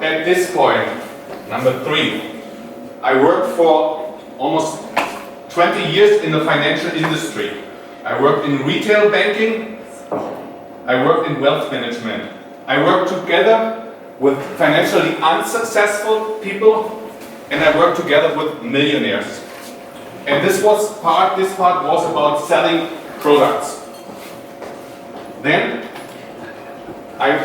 at this point, number 3. I worked for almost 20 years in the financial industry. I worked in retail banking, I worked in wealth management. I worked together with financially unsuccessful people, and I worked together with millionaires. And this part was about selling products. Then I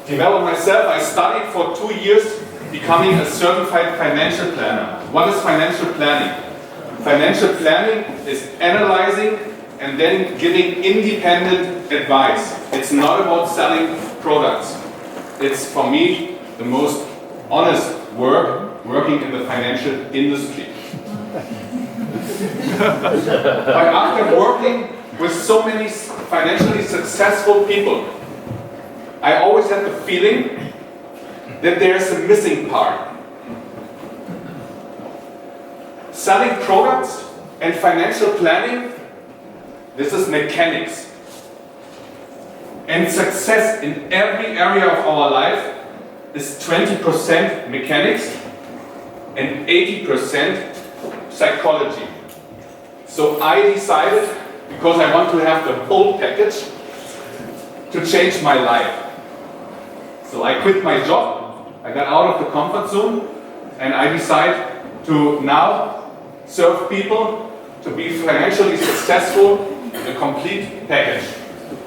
developed myself. I studied for 2 years becoming a certified financial planner. What is financial planning? Financial planning is analyzing and then giving independent advice. It's not about selling products. It's, for me, the most honest work working in the financial industry. But after working with so many financially successful people, I always had the feeling that there's a missing part. Selling products and financial planning, this is mechanics. And success in every area of our life is 20% mechanics and 80% psychology. So I decided, because I want to have the whole package, to change my life. So I quit my job, I got out of the comfort zone, and I decided to now serve people to be financially successful, the complete package.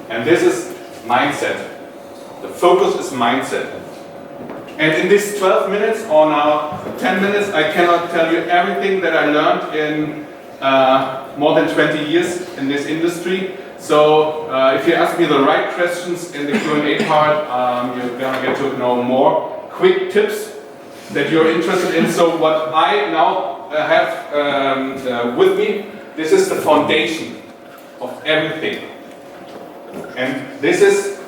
And this is mindset. The focus is mindset. And in these 12 minutes or now 10 minutes, I cannot tell you everything that I learned in more than 20 years in this industry. So if you ask me the right questions in the Q&A part, you're going to get to know more quick tips that you're interested in. So what I now have with me, this is the foundation of everything. And this is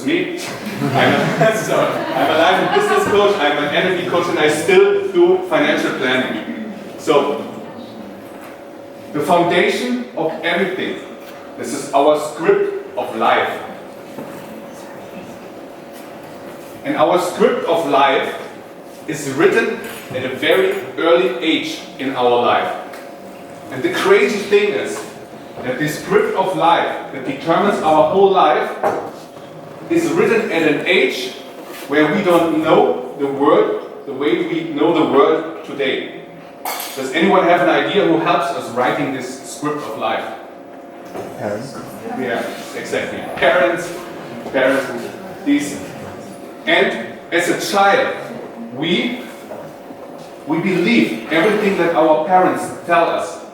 me. I'm a life and business coach, I'm an energy coach, and I still do financial planning. So, the foundation of everything, this is our script of life. And our script of life is written at a very early age in our life. And the crazy thing is that this script of life that determines our whole life is written at an age where we don't know the world the way we know the world today. Does anyone have an idea who helps us writing this script of life? Parents. Yeah, exactly. Parents, these. And as a child, we believe everything that our parents tell us.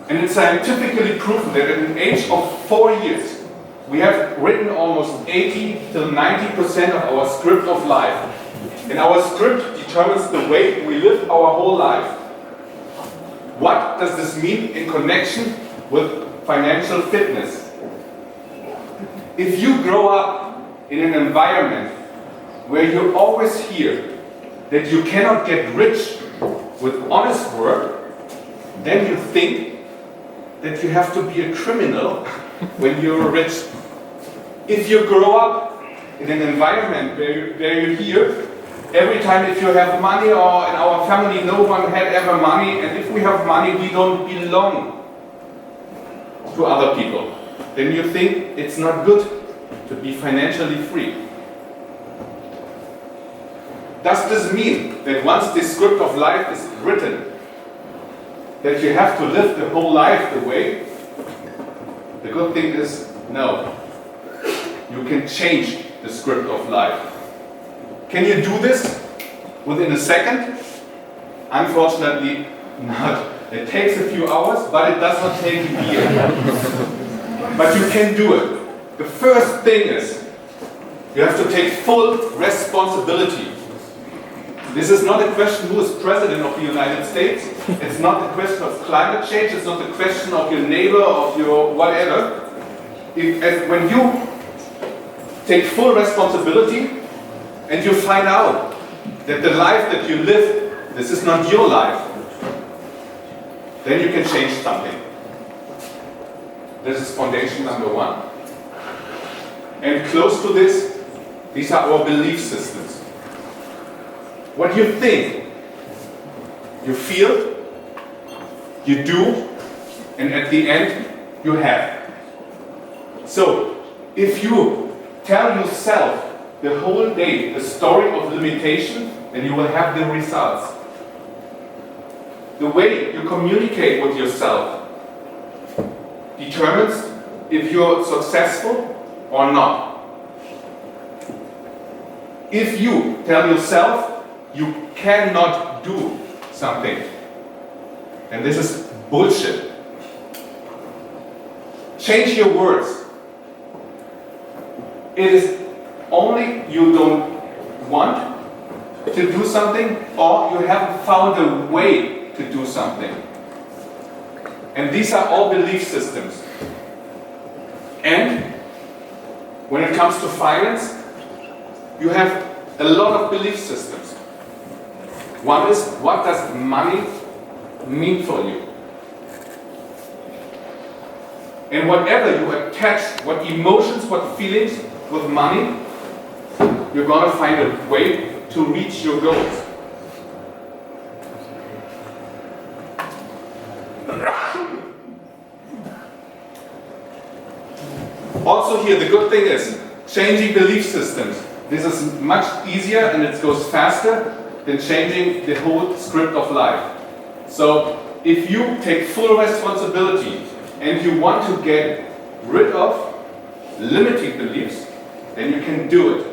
And it's scientifically proven that at an age of 4 years, we have written almost 80 to 90% of our script of life. And our script determines the way we live our whole life. What does this mean in connection with financial fitness? If you grow up in an environment where you always hear that you cannot get rich with honest work, then you think that you have to be a criminal when you're rich. If you grow up in an environment where you hear every time if you have money, or in our family no one had ever money, and if we have money we don't belong to other people, then you think it's not good to be financially free. Does this mean that once this script of life is written, that you have to live the whole life the way? The good thing is, no. You can change the script of life. Can you do this within a second? Unfortunately, not. It takes a few hours, but it does not take a year. But you can do it. The first thing is, you have to take full responsibility. This is not a question who is president of the United States. It's not the question of climate change. It's not the question of your neighbor, of your whatever. When you take full responsibility and you find out that the life that you live, this is not your life, then you can change something. This is foundation number 1. And close to this, These are our belief systems. What you think, you feel, you do, and at the end, you have. So, if you tell yourself the whole day the story of limitation, then you will have the results. The way you communicate with yourself determines if you're successful or not. If you tell yourself you cannot do something, and this is bullshit. Change your words. It is only you don't want to do something, or you haven't found a way to do something. And these are all belief systems. And when it comes to finance, you have a lot of belief systems. One is, what does money mean for you? And whatever you attach, what emotions, what feelings with money, you're going to find a way to reach your goals. Also here, the good thing is, changing belief systems. This is much easier and it goes faster than changing the whole script of life. So, if you take full responsibility and you want to get rid of limiting beliefs, then you can do it.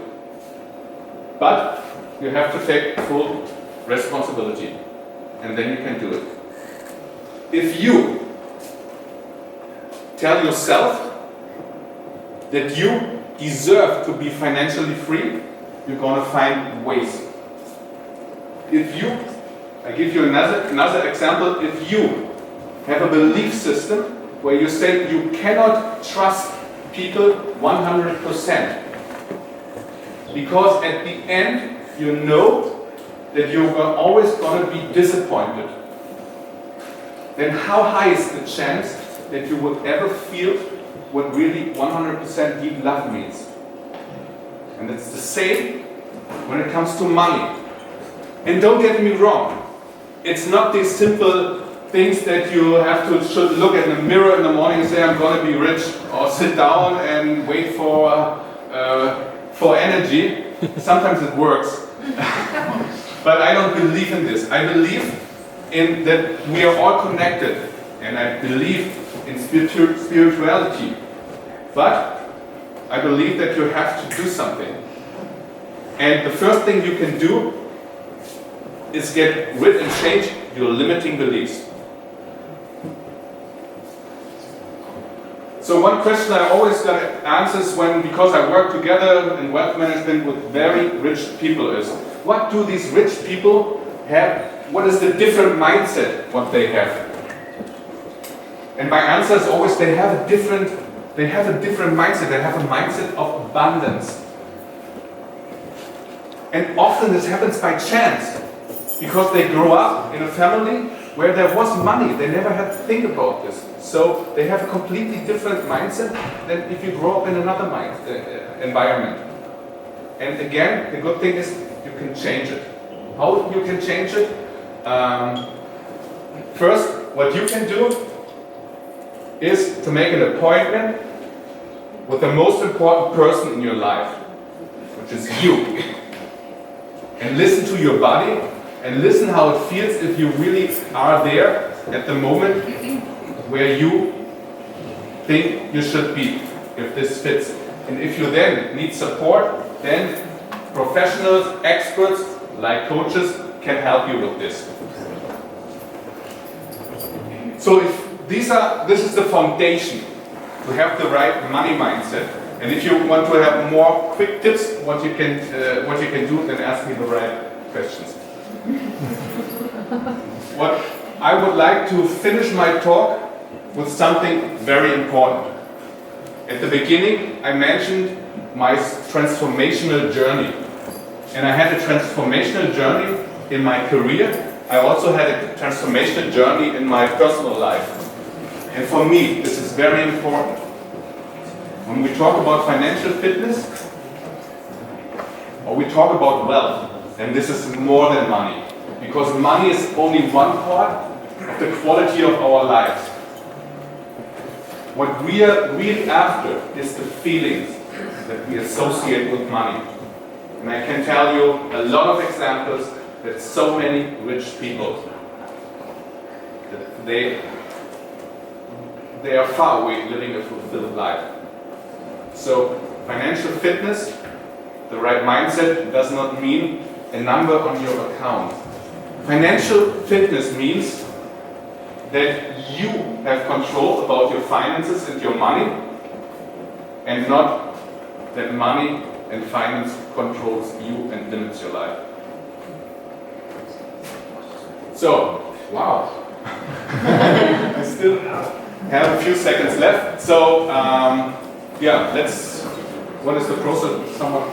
But you have to take full responsibility, and then you can do it. If you tell yourself that you deserve to be financially free, you're going to find ways. If you, I give you another example, if you have a belief system where you say you cannot trust people 100%, because at the end you know that you are always going to be disappointed, then how high is the chance that you would ever feel what really 100% deep love means? And it's the same when it comes to money. And don't get me wrong, it's not these simple things that you have to should look in the mirror in the morning and say, I'm going to be rich, or sit down and wait for energy. Sometimes it works. But I don't believe in this. I believe in that we are all connected. And I believe in spirituality. But I believe that you have to do something. And the first thing you can do is get rid and change your limiting beliefs. So one question I always got to answer is because I work together in wealth management with very rich people, is what do these rich people have? What is the different mindset what they have? And my answer is always they have a different mindset. They have a mindset of abundance. And often this happens by chance, because they grow up in a family where there was money. They never had to think about this. So they have a completely different mindset than if you grow up in another environment. And again, the good thing is you can change it. How you can change it? First, what you can do is to make an appointment with the most important person in your life, which is you. And listen to your body, and listen how it feels if you really are there at the moment where you think you should be, if this fits. And if you then need support, then professionals, experts, like coaches, can help you with this. So if this is the foundation to have the right money mindset. And if you want to have more quick tips, what you can do, then ask me the right questions. What I would like to finish my talk with something very important. At the beginning, I mentioned my transformational journey. And I had a transformational journey in my career. I also had a transformational journey in my personal life. And for me, this is very important. When we talk about financial fitness, or we talk about wealth, and this is more than money, because money is only one part of the quality of our lives. What we are really after is the feelings that we associate with money. And I can tell you a lot of examples that so many rich people, that they are far away living a fulfilled life. So financial fitness, the right mindset, does not mean a number on your account. Financial fitness means that you have control about your finances and your money, and not that money and finance controls you and limits your life. So, wow. I still have a few seconds left. So, yeah, what is the process? Someone,